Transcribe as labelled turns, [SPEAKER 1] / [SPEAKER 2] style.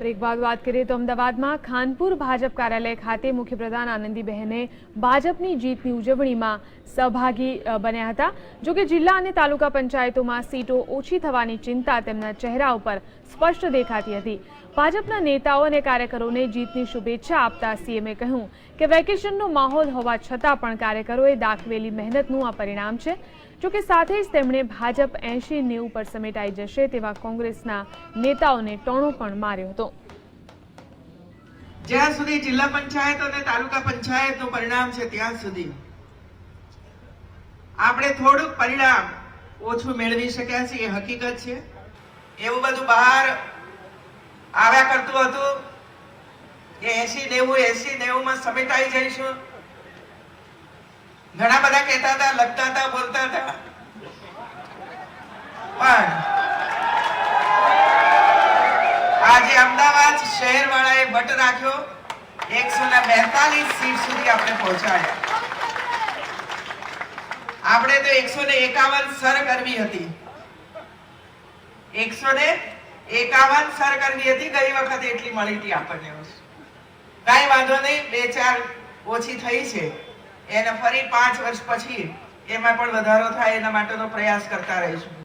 [SPEAKER 1] એક વાત કરીએ તો અમદાવાદમાં ખાનપુર ભાજપ કાર્યાલય ખાતે મુખ્યપ્રધાન આનંદીબહેને ભાજપની જીતની ઉજવણીમાં સહભાગી બન્યા હતા। જો કે જિલ્લા અને તાલુકા પંચાયતોમાં સીટો ઓછી થવાની ચિંતા તેમના ચહેરા ઉપર સ્પષ્ટ દેખાતી હતી। ભાજપના નેતાઓ અને કાર્યકરોને જીતની શુભેચ્છા આપતા સીએમએ કહ્યું કે વેકેશનનો માહોલ હોવા છતાં પણ કાર્યકરોએ દાખવેલી મહેનતનું આ પરિણામ છે। જો કે સાથે જ તેમણે ભાજપ 80-90 પર સમેટાઈ જશે તેવા કોંગ્રેસના નેતાઓને ટોણો પણ માર્યો હતો।
[SPEAKER 2] જ્યાં સુધી જિલ્લા પંચાયત અને તાલુકા પંચાયતનું પરિણામ છે ત્યાં સુધી આપણે થોડુંક પરિણામ ઓછું મેળવી શક્યા છીએ, એ હકીકત છે। એવું બધું બહાર આવ્યા કરતું હતું કે 80-90 માં સમેટાઈ જઈશું। ઘણા બધા કહેતા હતા, લખતા હતા, બોલતા હતા, પણ આજે અમદાવાદ શહેર વાળાએ વટ રાખ્યો, 142 સીટ સુધી આપણે પહોંચાડ્યા। આપણે તો 151 સર કરવી હતી, 151 સર કરવી હતી। ગઈ વખતે એટલી મળી હતી આપણને। કાંઈ વાંધો નહીં, 2-4 ઓછી થઈ છે, એને ફરી 5 વર્ષ પછી એમાં પણ વધારો થાય એના માટેનો પ્રયાસ કરતા રહીશું।